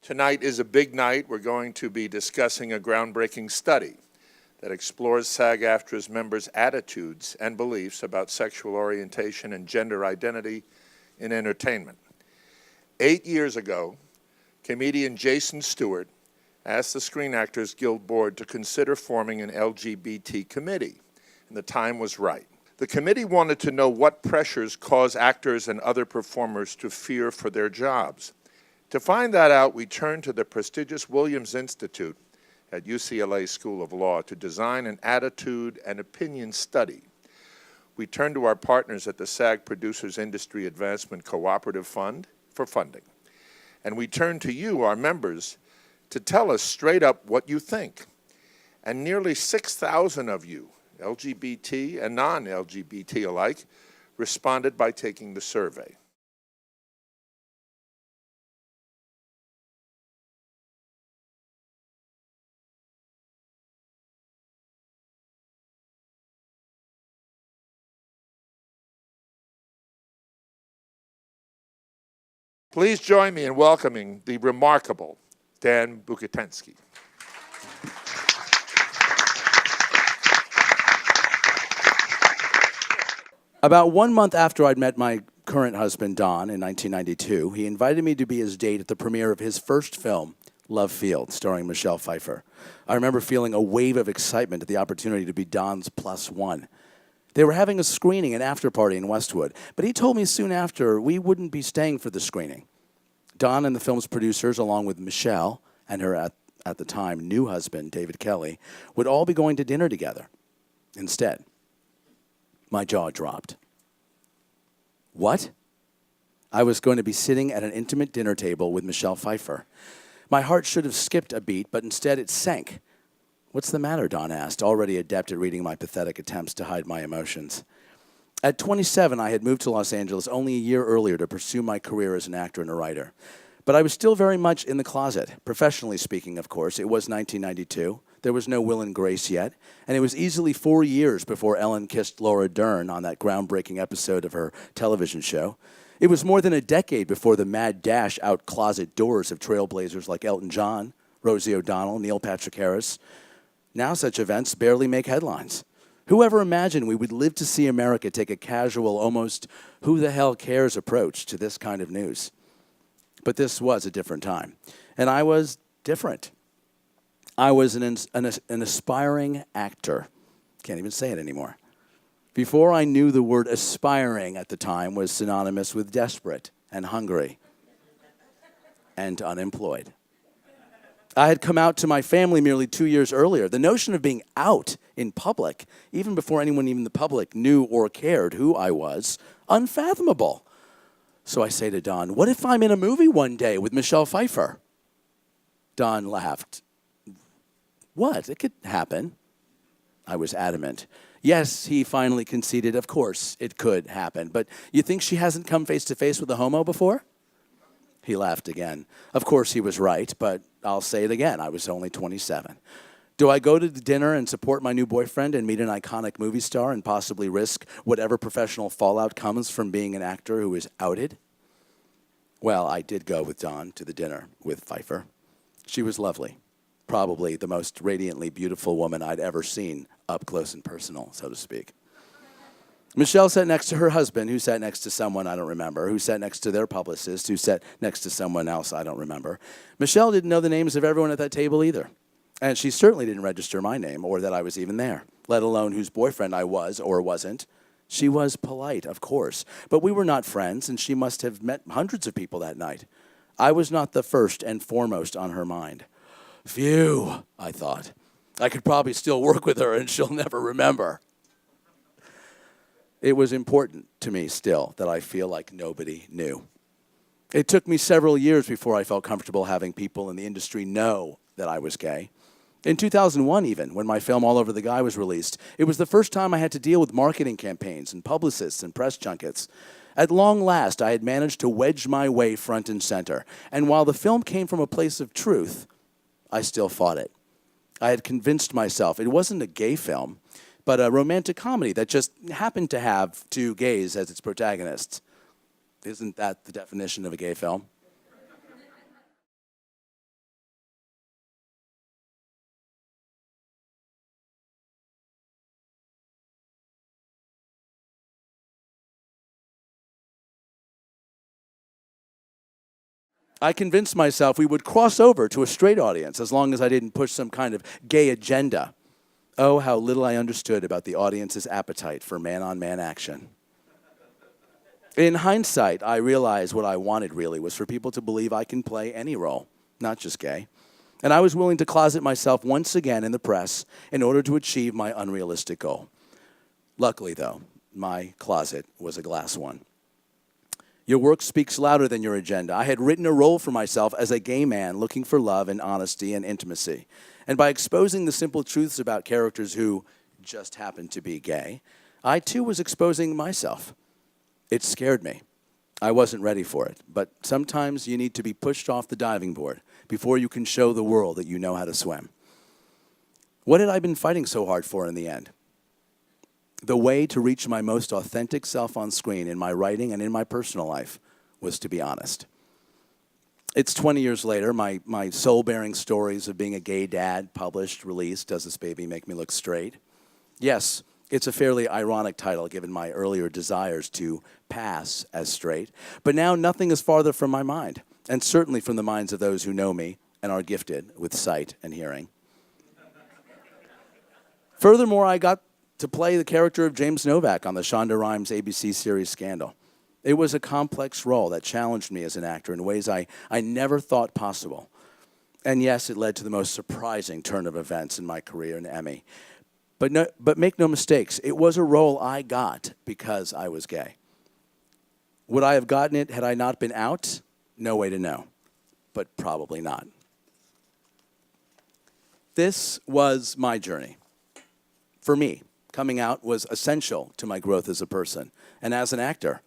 Tonight is a big night. We're going to be discussing a groundbreaking study that explores SAG-AFTRA's members' attitudes and beliefs about sexual orientation and gender identity in entertainment. 8 years ago, comedian Jason Stewart asked the Screen Actors Guild Board to consider forming an LGBT committee, and the time was right. The committee wanted to know what pressures cause actors and other performers to fear for their jobs. To find that out, we turned to the prestigious Williams Institute at UCLA School of Law to design an attitude and opinion study. We turned to our partners at the SAG Producers Industry Advancement Cooperative Fund for funding. And we turned to you, our members, to tell us straight up what you think. And nearly 6,000 of you, LGBT and non-LGBT alike, responded by taking the survey. Please join me in welcoming the remarkable Dan Bucatinsky. About 1 month after I'd met my current husband, Don, in 1992, he invited me to be his date at the premiere of his first film, Love Field, starring Michelle Pfeiffer. I remember feeling a wave of excitement at the opportunity to be Don's plus one. They were having a screening and after party in Westwood, but he told me soon after we wouldn't be staying for the screening. Don and the film's producers, along with Michelle and her at the time new husband, David Kelly, would all be going to dinner together. Instead, my jaw dropped. What? I was going to be sitting at an intimate dinner table with Michelle Pfeiffer. My heart should have skipped a beat, but instead it sank. What's the matter, Don asked, already adept at reading my pathetic attempts to hide my emotions. At 27, I had moved to Los Angeles only a year earlier to pursue my career as an actor and a writer. But I was still very much in the closet. Professionally speaking, of course, it was 1992. There was no Will and Grace yet, and it was easily 4 years before Ellen kissed Laura Dern on that groundbreaking episode of her television show. It was more than a decade before the mad dash out closet doors of trailblazers like Elton John, Rosie O'Donnell, Neil Patrick Harris. Now such events barely make headlines. Whoever imagined we would live to see America take a casual, almost who-the-hell-cares approach to this kind of news? But this was a different time, and I was different. I was an aspiring actor. Can't even say it anymore. Before I knew the word aspiring at the time was synonymous with desperate and hungry and unemployed. I had come out to my family merely 2 years earlier. The notion of being out in public, even before anyone even the public knew or cared who I was, unfathomable. So I say to Don, what if I'm in a movie one day with Michelle Pfeiffer? Don laughed. What? It could happen. I was adamant. Yes, he finally conceded, of course it could happen. But you think she hasn't come face to face with a homo before? He laughed again. Of course he was right, but I'll say it again, I was only 27. Do I go to the dinner and support my new boyfriend and meet an iconic movie star and possibly risk whatever professional fallout comes from being an actor who is outed? Well, I did go with Don to the dinner with Pfeiffer. She was lovely. Probably the most radiantly beautiful woman I'd ever seen up close and personal, so to speak. Michelle sat next to her husband, who sat next to someone I don't remember, who sat next to their publicist, who sat next to someone else I don't remember. Michelle didn't know the names of everyone at that table either. And she certainly didn't register my name or that I was even there, let alone whose boyfriend I was or wasn't. She was polite, of course, but we were not friends, and she must have met hundreds of people that night. I was not the first and foremost on her mind. Phew, I thought. I could probably still work with her and she'll never remember. It was important to me still that I feel like nobody knew. It took me several years before I felt comfortable having people in the industry know that I was gay. In 2001 even, when my film All Over the Guy was released, it was the first time I had to deal with marketing campaigns and publicists and press junkets. At long last, I had managed to wedge my way front and center. And while the film came from a place of truth, I still fought it. I had convinced myself it wasn't a gay film, but a romantic comedy that just happened to have two gays as its protagonists. Isn't that the definition of a gay film? I convinced myself we would cross over to a straight audience as long as I didn't push some kind of gay agenda. Oh, how little I understood about the audience's appetite for man-on-man action. In hindsight, I realized what I wanted really was for people to believe I can play any role, not just gay. And I was willing to closet myself once again in the press in order to achieve my unrealistic goal. Luckily, though, my closet was a glass one. Your work speaks louder than your agenda. I had written a role for myself as a gay man looking for love and honesty and intimacy. And by exposing the simple truths about characters who just happened to be gay, I too was exposing myself. It scared me. I wasn't ready for it. But sometimes you need to be pushed off the diving board before you can show the world that you know how to swim. What had I been fighting so hard for in the end? The way to reach my most authentic self on screen in my writing and in my personal life was to be honest. It's 20 years later, my soul-bearing stories of being a gay dad, published, released, Does This Baby Make Me Look Straight? Yes, it's a fairly ironic title given my earlier desires to pass as straight, but now nothing is farther from my mind, and certainly from the minds of those who know me and are gifted with sight and hearing. Furthermore, I got to play the character of James Novak on the Shonda Rhimes ABC series Scandal. It was a complex role that challenged me as an actor in ways I never thought possible. And yes, it led to the most surprising turn of events in my career, an Emmy. But make no mistakes, it was a role I got because I was gay. Would I have gotten it had I not been out? No way to know, but probably not. This was my journey. For me, coming out was essential to my growth as a person and as an actor.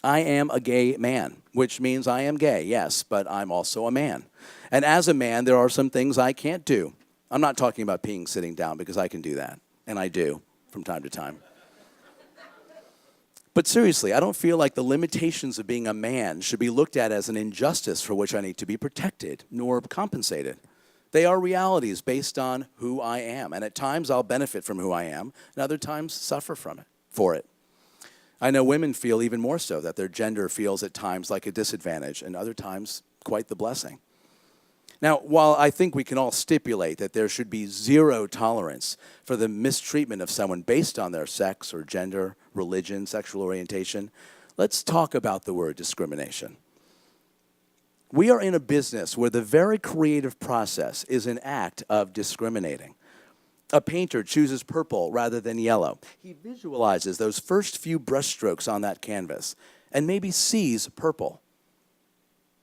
I am a gay man, which means I am gay, yes, but I'm also a man. And as a man, there are some things I can't do. I'm not talking about peeing sitting down because I can do that, and I do from time to time. But seriously, I don't feel like the limitations of being a man should be looked at as an injustice for which I need to be protected nor compensated. They are realities based on who I am, and at times I'll benefit from who I am, and other times suffer for it. I know women feel even more so that their gender feels at times like a disadvantage, and other times quite the blessing. Now, while I think we can all stipulate that there should be zero tolerance for the mistreatment of someone based on their sex or gender, religion, sexual orientation, let's talk about the word discrimination. We are in a business where the very creative process is an act of discriminating. A painter chooses purple rather than yellow. He visualizes those first few brushstrokes on that canvas and maybe sees purple.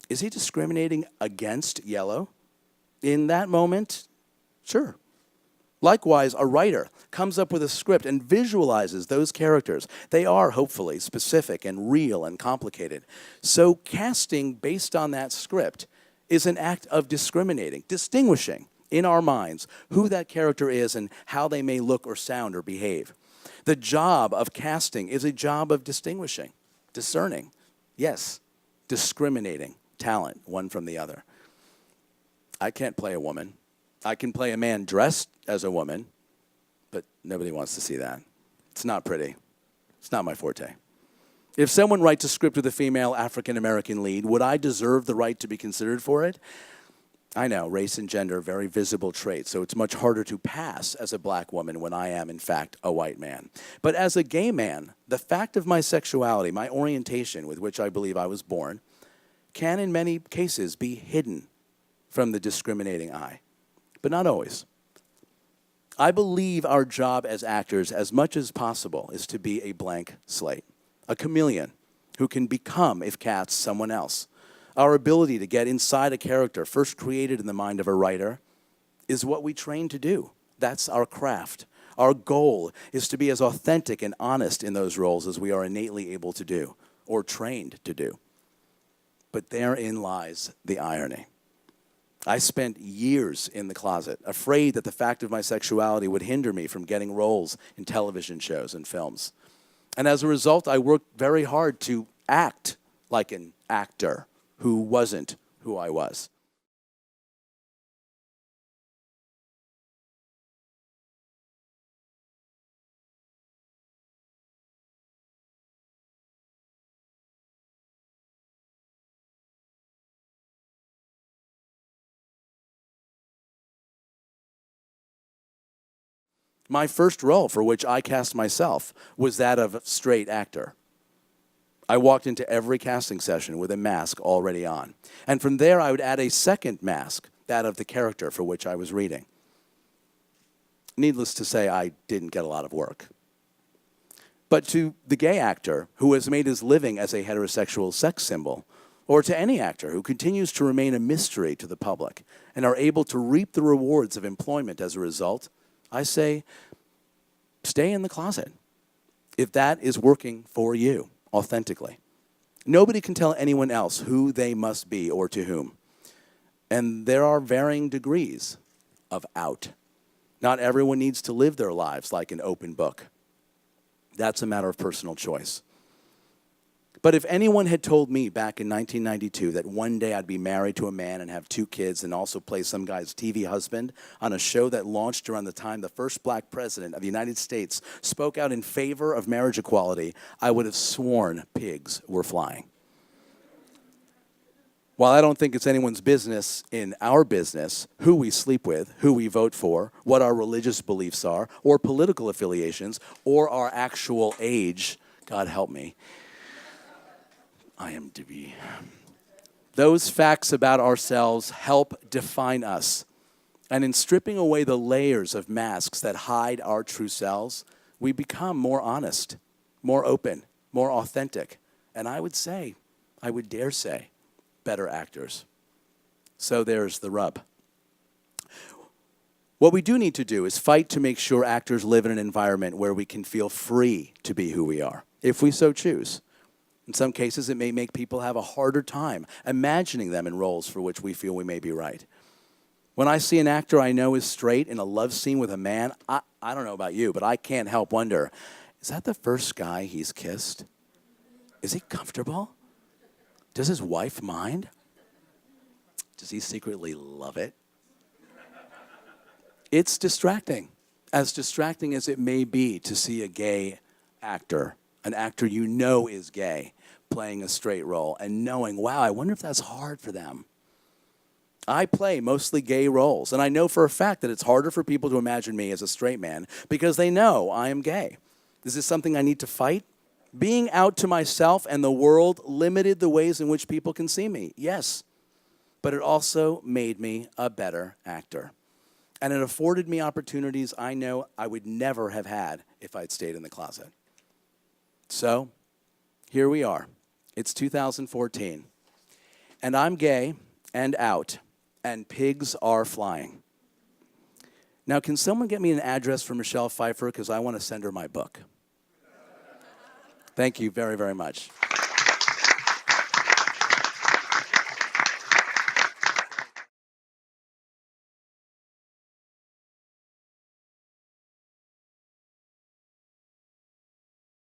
Is he discriminating against yellow? In that moment, sure. Likewise, a writer comes up with a script and visualizes those characters. They are, hopefully, specific and real and complicated. So casting based on that script is an act of discriminating, distinguishing in our minds who that character is and how they may look or sound or behave. The job of casting is a job of distinguishing, discerning, yes, discriminating talent one from the other. I can't play a woman. I can play a man dressed as a woman, but nobody wants to see that. It's not pretty. It's not my forte. If someone writes a script with a female African-American lead, would I deserve the right to be considered for it? I know, race and gender are very visible traits, so it's much harder to pass as a black woman when I am, in fact, a white man. But as a gay man, the fact of my sexuality, my orientation with which I believe I was born, can in many cases be hidden from the discriminating eye, but not always. I believe our job as actors, as much as possible, is to be a blank slate, a chameleon who can become, if cast, someone else. Our ability to get inside a character, first created in the mind of a writer, is what we train to do. That's our craft. Our goal is to be as authentic and honest in those roles as we are innately able to do, or trained to do. But therein lies the irony. I spent years in the closet, afraid that the fact of my sexuality would hinder me from getting roles in television shows and films. And as a result, I worked very hard to act like an actor who wasn't who I was. My first role for which I cast myself was that of a straight actor. I walked into every casting session with a mask already on. And from there, I would add a second mask, that of the character for which I was reading. Needless to say, I didn't get a lot of work. But to the gay actor who has made his living as a heterosexual sex symbol, or to any actor who continues to remain a mystery to the public and are able to reap the rewards of employment as a result, I say, stay in the closet if that is working for you authentically. Nobody can tell anyone else who they must be or to whom. And there are varying degrees of out. Not everyone needs to live their lives like an open book. That's a matter of personal choice. But if anyone had told me back in 1992 that one day I'd be married to a man and have 2 kids and also play some guy's TV husband on a show that launched around the time the first black president of the United States spoke out in favor of marriage equality, I would have sworn pigs were flying. While I don't think it's anyone's business in our business who we sleep with, who we vote for, what our religious beliefs are, or political affiliations, or our actual age, God help me, IMDb. Those facts about ourselves help define us. And in stripping away the layers of masks that hide our true selves, we become more honest, more open, more authentic, and I would dare say, better actors. So there's the rub. What we do need to do is fight to make sure actors live in an environment where we can feel free to be who we are, if we so choose. In some cases, it may make people have a harder time imagining them in roles for which we feel we may be right. When I see an actor I know is straight in a love scene with a man, I don't know about you, but I can't help wonder, is that the first guy he's kissed? Is he comfortable? Does his wife mind? Does he secretly love it? It's distracting as it may be to see a gay actor, an actor you know is gay, playing a straight role and knowing, wow, I wonder if that's hard for them. I play mostly gay roles, and I know for a fact that it's harder for people to imagine me as a straight man because they know I am gay. Is this something I need to fight? Being out to myself and the world limited the ways in which people can see me, yes. But it also made me a better actor. And it afforded me opportunities I know I would never have had if I'd stayed in the closet. So, here we are. It's 2014. And I'm gay and out, and pigs are flying. Now, can someone get me an address for Michelle Pfeiffer? Because I want to send her my book. Thank you very, very much.